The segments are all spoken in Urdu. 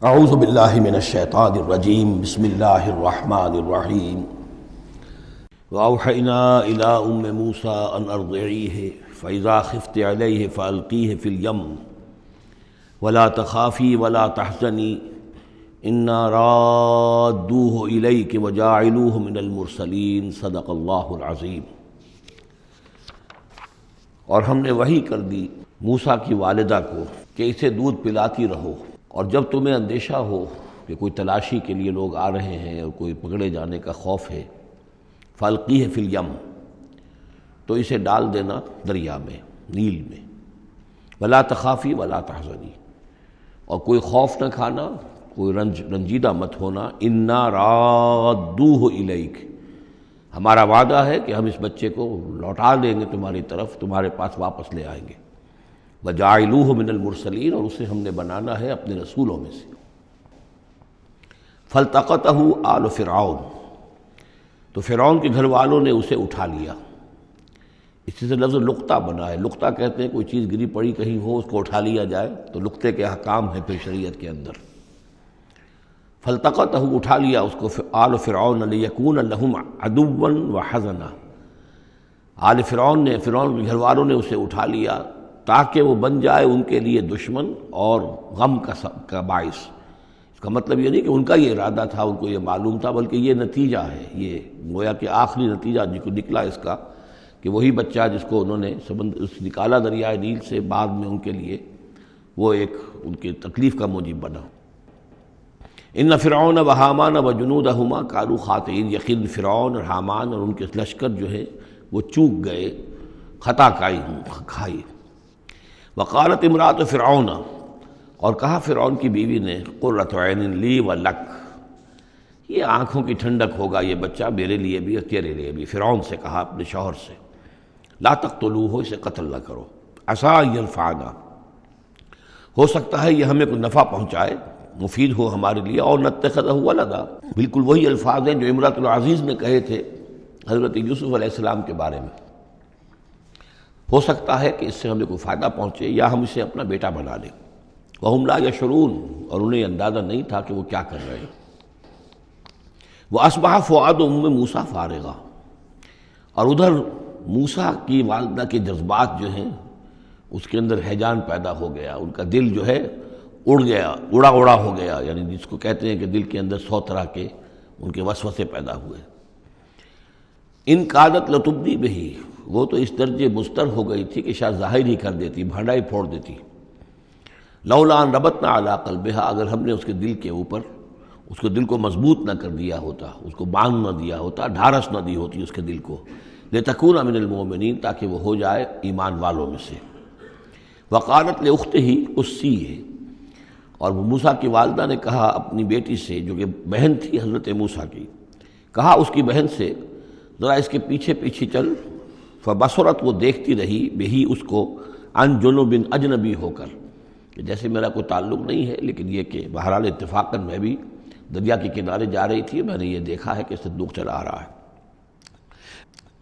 اعوذ باللہ من الشیطان الرجیم بسم اللہ الرحمن الرحیم وأوحینا الی ام موسیٰ ان ارضعیہ فاذا خفت علیہ فالقیہ فی الیم ولا تخافی ولا تحزنی انا رادوہ الیک وجاعلوہ من المرسلین صدق اللہ العظیم۔ اور ہم نے وحی کر دی موسیٰ کی والدہ کو کہ اسے دودھ پلاتی رہو، اور جب تمہیں اندیشہ ہو کہ کوئی تلاشی کے لیے لوگ آ رہے ہیں اور کوئی پکڑے جانے کا خوف ہے، فالقیہ فی الیم، تو اسے ڈال دینا دریا میں، نیل میں، ولا تخافی ولا تحزنی، اور کوئی خوف نہ کھانا، کوئی رنجیدہ مت ہونا، انا رادوہ الیک، ہمارا وعدہ ہے کہ ہم اس بچے کو لوٹا دیں گے تمہاری طرف، تمہارے پاس واپس لے آئیں گے، وجاعلوہ من المرسلین، اور اسے ہم نے بنانا ہے اپنے رسولوں میں سے۔ فالتقطہ آل فرعون، تو فرعون کے گھر والوں نے اسے اٹھا لیا۔ اسی سے لفظ لقطہ بنا ہے، لقطہ کہتے ہیں کوئی چیز گری پڑی کہیں ہو اس کو اٹھا لیا جائے، تو لقطے کے احکام ہیں پھر شریعت کے اندر۔ فالتقطہ، اٹھا لیا اس کو آل فرعون لیکون لہم عدوا وحزنا، آل فرعون نے، فرعون کے گھر والوں نے اسے اٹھا لیا تاکہ وہ بن جائے ان کے لیے دشمن اور غم کا باعث۔ اس کا مطلب یہ نہیں کہ ان کا یہ ارادہ تھا، ان کو یہ معلوم تھا، بلکہ یہ نتیجہ ہے، یہ گویا کہ آخری نتیجہ جس کو نکلا اس کا، کہ وہی بچہ جس کو انہوں نے نکالا دریائے نیل سے، بعد میں ان کے لیے وہ ایک ان کی تکلیف کا موجب بنا۔ ان فرعون و حامان و جنودہما کانوا خاطئین، یقین فرعون اور حامان اور ان کے لشکر جو ہے وہ چوک گئے، خطا کھائی۔ وقالت امرأۃ فرعون، اور کہا فرعون کی بیوی نے، قرۃ عین لی و لک، یہ آنکھوں کی ٹھنڈک ہوگا یہ بچہ میرے لیے بھی اور تیرے لیے بھی۔ فرعون سے کہا اپنے شوہر سے، لا تقتلوہ، اسے قتل نہ کرو، عسیٰ ان ینفعنا، ہو سکتا ہے یہ ہمیں کوئی نفع پہنچائے، مفید ہو ہمارے لیے، اور نتخذہ ولدا، بالکل وہی الفاظ ہیں جو امرأۃ العزیز نے کہے تھے حضرت یوسف علیہ السلام کے بارے میں، ہو سکتا ہے کہ اس سے ہمیں کوئی فائدہ پہنچے یا ہم اسے اپنا بیٹا بنا لیں۔ وَهُمْ لَا يَشْعُرُونَ، اور انہیں اندازہ نہیں تھا کہ وہ کیا کر رہے ہیں۔ وَأَصْبَحَ فُؤَادُ أُمِّ مُوسَىٰ فَارِغًا، اور ادھر موسیٰ کی والدہ کے جذبات جو ہیں اس کے اندر ہیجان پیدا ہو گیا، ان کا دل جو ہے اڑ گیا، اڑا ہو گیا، یعنی جس کو کہتے ہیں کہ دل کے اندر 100 طرح کے ان کے وسوسے پیدا ہوئے۔ ان کادت لتبدی بہ، وہ تو اس درجے مضطر ہو گئی تھی کہ شاید ظاہر ہی کر دیتی، بھانڈا ہی پھوڑ دیتی۔ لولا ان ربطنا علی قلبہا، اگر ہم نے اس کے دل کے اوپر اس کو دل کو مضبوط نہ کر دیا ہوتا، اس کو باندھ نہ دیا ہوتا، ڈھارس نہ دی ہوتی اس کے دل کو، لتکون من المؤمنین، تاکہ وہ ہو جائے ایمان والوں میں سے۔ وقالت لاختہ قصیہ، اور موسیٰ کی والدہ نے کہا اپنی بیٹی سے جو کہ بہن تھی حضرت موسیٰ کی، کہا اس کی بہن سے، ذرا اس کے پیچھے پیچھے چل۔ فبصرت، وہ دیکھتی رہی، بہی اس کو، عن جنب، اجنبی ہو کر، کہ جیسے میرا کوئی تعلق نہیں ہے، لیکن یہ کہ بہرحال اتفاقاً میں بھی دریا کے کنارے جا رہی تھی، میں نے یہ دیکھا ہے کہ صندوق چلا آ رہا ہے۔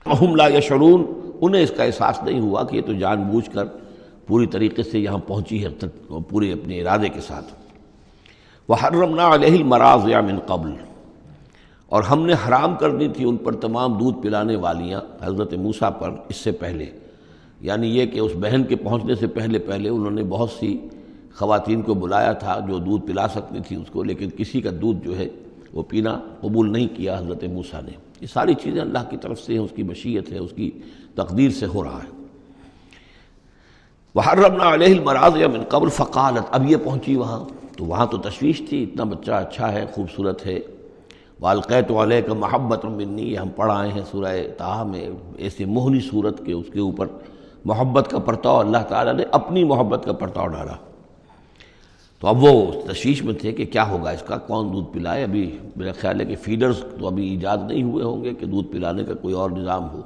وَهُمْ لَا يَشْعُرُونَ، انہیں اس کا احساس نہیں ہوا کہ یہ تو جان بوجھ کر پوری طریقے سے یہاں پہنچی ہے، پورے اپنے ارادے کے ساتھ۔ وَحَرَّمْنَا عَلَيْهِ الْمَرَاضِعَ مِنْ قَبْلُ، اور ہم نے حرام کر دی تھی ان پر تمام دودھ پلانے والیاں حضرت موسیٰ پر اس سے پہلے، یعنی یہ کہ اس بہن کے پہنچنے سے پہلے انہوں نے بہت سی خواتین کو بلایا تھا جو دودھ پلا سکتی تھی اس کو، لیکن کسی کا دودھ جو ہے وہ پینا قبول نہیں کیا حضرت موسیٰ نے۔ یہ ساری چیزیں اللہ کی طرف سے ہیں، اس کی مشیت ہے، اس کی تقدیر سے ہو رہا ہے۔ وَحَرَّمْنَا عَلَيْهِ الْمَرَاضِعَ مِنْ قَبْلُ، فَقَالَتْ، اب یہ پہنچی وہاں تو تشویش تھی، اتنا بچہ اچھا ہے، خوبصورت ہے۔ وَأَلْقَيْتُ عَلَيْكَ مَحَبَّةً مِّنِّي، یہ ہم پڑھ آئے ہیں سورہ طٰہٰ میں، ایسے موہنی صورت کے اس کے اوپر محبت کا پرتاؤ اللہ تعالیٰ نے اپنی محبت کا پرتاؤ ڈالا۔ تو اب وہ تشویش میں تھے کہ کیا ہوگا اس کا، کون دودھ پلائے۔ ابھی میرا خیال ہے کہ فیڈرز تو ابھی ایجاد نہیں ہوئے ہوں گے کہ دودھ پلانے کا کوئی اور نظام ہو۔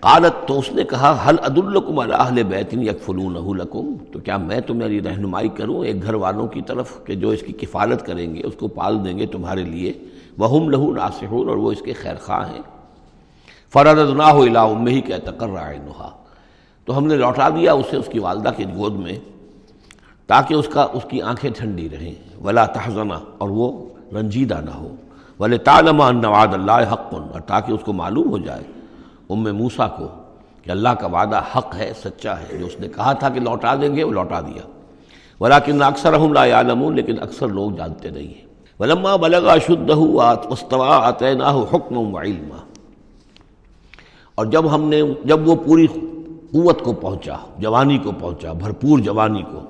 قالت، تو اس نے کہا، هل ادلکم علی اہل بیت یکفلونہ لکم، تو کیا میں تمہاری رہنمائی کروں ایک گھر والوں کی طرف کہ جو اس کی کفالت کریں گے، اس کو پال دیں گے تمہارے لیے، وہم لہ ناصحون، اور وہ اس کے خیر خواہ ہیں۔ فرددناہ الی امہ کہ تقر عینہا، تو ہم نے لوٹا دیا اسے اس کی والدہ کی گود میں، تاکہ اس کی آنکھیں ٹھنڈی رہیں، ولا تحزن، اور وہ رنجیدہ نہ ہو، ولتعلم ان وعد اللہ حق، اور تاکہ اس کو معلوم ہو جائے موسیٰ کو کہ اللہ کا وعدہ حق ہے، سچا ہے، جو اس نے کہا تھا کہ لوٹا دیں گے وہ لوٹا دیا، ولکن اکثرهم لا يعلمون، لیکن اکثر لوگ جانتے نہیں ہیں۔ ولما بلغ اشدہ واستوى آتیناہ حکما وعلما، اور جب وہ پوری قوت کو پہنچا، جوانی کو پہنچا، بھرپور جوانی کو،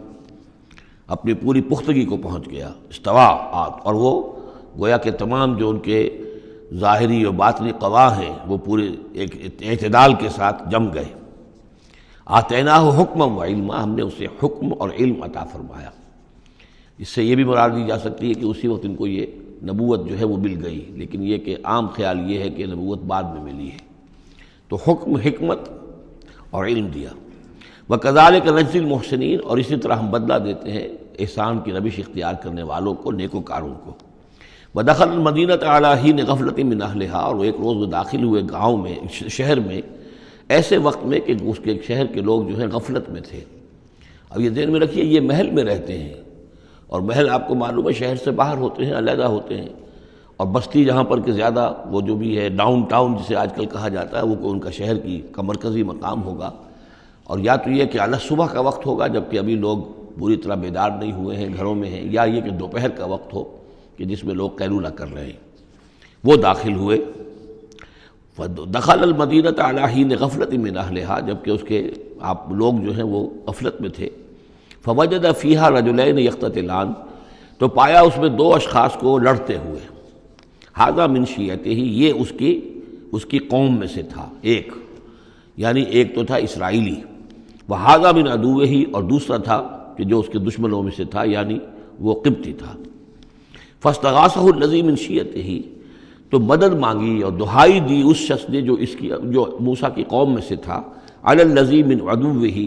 اپنی پوری پختگی کو پہنچ گیا، استوا، اور وہ گویا کہ تمام جو ان کے ظاہری اور باطنی قواہ ہیں وہ پورے ایک اعتدال کے ساتھ جم گئے۔ آتیناہ حکما وعلما، ہم نے اسے حکم اور علم عطا فرمایا۔ اس سے یہ بھی مراد دی جا سکتی ہے کہ اسی وقت ان کو یہ نبوت جو ہے وہ مل گئی، لیکن یہ کہ عام خیال یہ ہے کہ نبوت بعد میں ملی ہے، تو حکم، حکمت اور علم دیا۔ وَكَذَلِكَ نَجْزِي الْمُحْسِنِينَ، اور اسی طرح ہم بدلہ دیتے ہیں احسان کی روش اختیار کرنے والوں کو، نیکوکاروں کو۔ وَدَخَلَ الْمَدِينَةَ عَلَىٰ حِينِ غَفْلَةٍ مِّنْ أَهْلِهَا، اور وہ ایک روز وہ داخل ہوئے گاؤں میں، شہر میں، ایسے وقت میں کہ اس کے شہر کے لوگ جو ہیں غفلت میں تھے۔ اب یہ ذہن میں رکھیے، یہ محل میں رہتے ہیں، اور محل آپ کو معلوم ہے شہر سے باہر ہوتے ہیں، علیحدہ ہوتے ہیں، اور بستی جہاں پر کہ زیادہ وہ جو بھی ہے ڈاؤن ٹاؤن جسے آج کل کہا جاتا ہے، وہ ان کا شہر کا مرکزی مقام ہوگا، اور یا تو یہ کہ اعلیٰ صبح کا وقت ہوگا جبکہ ابھی لوگ پوری طرح بیدار نہیں ہوئے ہیں، گھروں میں ہیں، یا یہ کہ دوپہر کا وقت ہو کہ جس میں لوگ قیلولہ کر رہے ہیں۔ وہ داخل ہوئے، دخل المدینۃ علی حین غفلۃ من اہلہا، جبکہ اس کے آپ لوگ جو ہیں وہ غفلت میں تھے۔ فوجد فیہا رجلین یقتتلان، تو پایا اس میں دو اشخاص کو لڑتے ہوئے۔ ھذا من شیعتہ، یہ اس کی قوم میں سے تھا، ایک یعنی ایک تو تھا اسرائیلی، وھذا من عدوہ، اور دوسرا تھا کہ جو اس کے دشمنوں میں سے تھا، یعنی وہ قبطی تھا۔ فاستغاثہ الذی من شیعتہ، تو مدد مانگی اور دہائی دی اس شخص نے جو موسیٰ کی قوم میں سے تھا، علی الذی من عدوہ،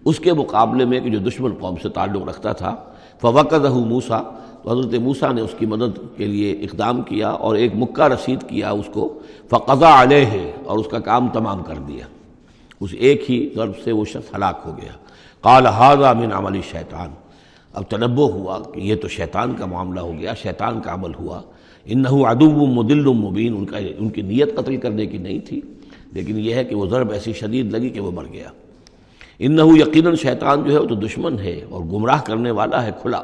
اس کے مقابلے میں کہ جو دشمن قوم سے تعلق رکھتا تھا۔ فوقظہ موسیٰ، تو حضرت موسیٰ نے اس کی مدد کے لیے اقدام کیا اور ایک مکہ رسید کیا اس کو، فقضى علیہ، اور اس کا کام تمام کر دیا، اس ایک ہی ضرب سے وہ شخص ہلاک ہو گیا۔ قال ھذا من عمل الشیطان، اب تنبہ ہوا کہ یہ تو شیطان کا معاملہ ہو گیا، شیطان کا عمل ہوا۔ انہ عدو مضل مبین، ان کی نیت قتل کرنے کی نہیں تھی، لیکن یہ ہے کہ وہ ضرب ایسی شدید لگی کہ وہ مر گیا۔ انہ، یقیناً شیطان جو ہے وہ تو دشمن ہے اور گمراہ کرنے والا ہے کھلا۔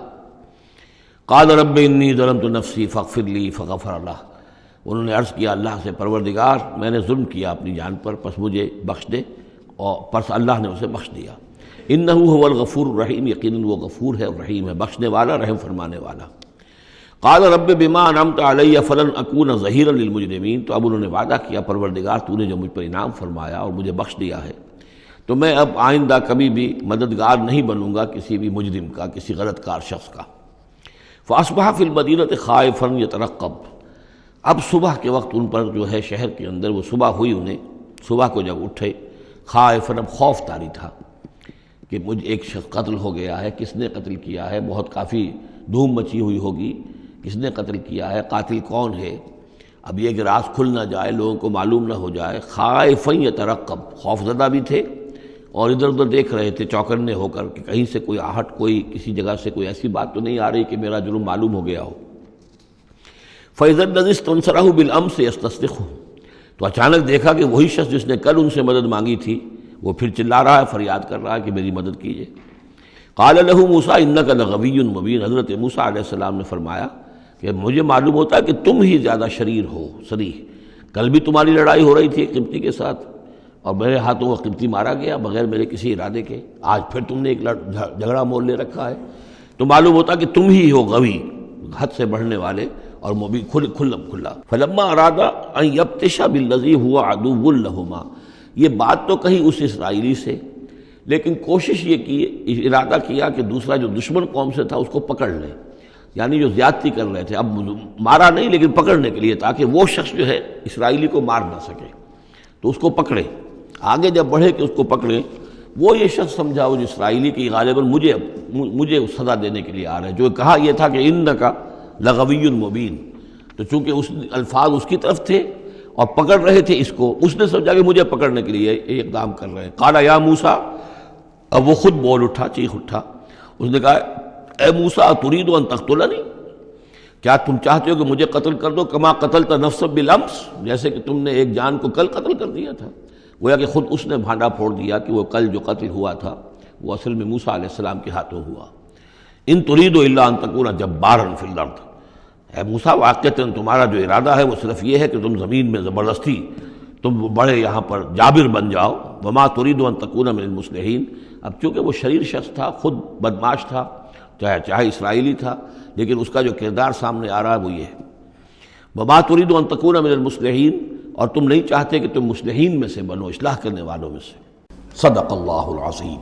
قال رب انی ظلمت نفسی فاغفر لی، فغفر لہ، انہوں نے عرض کیا اللہ سے، پروردگار میں نے ظلم کیا اپنی جان پر، پس مجھے بخش دے، اور پس اللہ نے اسے بخش دیا۔ انہ هو الغفور الرحیم، یقیناً وہ غفور ہے اور رحیم ہے، بخشنے والا، رحم فرمانے والا۔ قال رب بما انعمت علی فلن اکون ظہیرا للمجرمین، تو اب انہوں نے وعدہ کیا پروردگار تو نے جو مجھ پر انعام فرمایا اور مجھے بخش دیا ہے، تو میں اب آئندہ کبھی بھی مددگار نہیں بنوں گا کسی بھی مجرم کا، کسی غلط کار شخص کا۔ فاصبح فی المدینۃ خائفا یترقب، اب صبح کے وقت ان پر جو ہے شہر کے اندر وہ صبح ہوئی، انہیں صبح کو جب اٹھے، خائفا، اب خوف طاری تھا کہ مجھ ایک شخص قتل ہو گیا ہے، کس نے قتل کیا ہے، بہت کافی دھوم مچی ہوئی ہوگی، کس نے قتل کیا ہے، قاتل کون ہے، اب یہ کہ راز کھل نہ جائے، لوگوں کو معلوم نہ ہو جائے۔ خائفا یترقب، خوف زدہ بھی تھے اور ادھر ادھر دیکھ رہے تھے چوکنے ہو کر کہ کہیں سے کوئی آہٹ، کوئی کسی جگہ سے کوئی ایسی بات تو نہیں آ رہی کہ میرا جرم معلوم ہو گیا ہو۔ فَإِذَا الَّذِي اسْتَنصَرَهُ بِالْأَمْسِ يَسْتَصْرِخُهُ، تو اچانک دیکھا کہ وہی شخص جس نے کل ان سے مدد مانگی تھی وہ پھر چلا رہا ہے، فریاد کر رہا ہے کہ میری مدد کیجیے۔ قَالَ لَهُ مُوسَىٰ إِنَّكَ لَغَوِيٌّ مُبِينٌ، حضرت موسیٰ علیہ السلام نے فرمایا کہ مجھے معلوم ہوتا ہے کہ تم ہی زیادہ شریر ہو، صریح، کل بھی تمہاری لڑائی ہو رہی تھی ایک قبطی کے ساتھ اور میرے ہاتھوں وہ قبطی مارا گیا بغیر میرے کسی ارادے کے، آج پھر تم نے ایک جھگڑا مول لے رکھا ہے، تو معلوم ہوتا کہ تم ہی ہو غوی، حد سے بڑھنے والے اور مبین، کھلا۔ فلما اراد ان یبطش بالذی هو عدو لہما، یہ بات تو کہی اس اسرائیلی سے، لیکن کوشش یہ کی، ارادہ کیا کہ دوسرا جو دشمن قوم سے تھا اس کو پکڑ لیں، یعنی جو زیادتی کر رہے تھے، اب مارا نہیں لیکن پکڑنے کے لیے، تاکہ وہ شخص جو ہے اسرائیلی کو مار نہ سکے، تو اس کو پکڑے، آگے جب بڑھے کہ اس کو پکڑے، وہ یہ شخص سمجھا وہ جو اسرائیلی کی غالباً مجھے سزا دینے کے لیے آ رہے ہیں، جو کہا یہ تھا کہ انک لغوی مبین، تو چونکہ اس الفاظ اس کی طرف تھے اور پکڑ رہے تھے اس کو، اس نے سمجھا کہ مجھے پکڑنے کے لیے یہ اقدام کر رہے ہیں۔ قال یا موسیٰ، اب وہ خود بول اٹھا، چیخ اٹھا، اس نے کہا اے موسیٰ ترید ان تقتلنی، کیا تم چاہتے ہو کہ مجھے قتل کر دو، کما قتلت نفسا بالامس، جیسے کہ تم نے ایک جان کو کل قتل کر دیا تھا۔ گویا کہ خود اس نے بھانڈا پھوڑ دیا کہ وہ کل جو قتل ہوا تھا وہ اصل میں موسیٰ علیہ السلام کے ہاتھوں ہوا۔ ان ترید الا ان تکون جبارا فی الارض، اے موسیٰ واقعتاً تمہارا جو ارادہ ہے وہ صرف یہ ہے کہ تم زمین میں زبردستی تم بڑے یہاں پر جابر بن جاؤ، وما ترید ان تکون من المصلحین۔ اب چونکہ وہ شریر شخص تھا، خود بدمعاش تھا، چاہے اسرائیلی تھا، لیکن اس کا جو کردار سامنے آ رہا ہے وہ یہ ہے، وما ترید ان تکون من المصلحین، اور تم نہیں چاہتے کہ تم مصلحین میں سے بنو، اصلاح کرنے والوں میں سے۔ صدق اللہ العظیم۔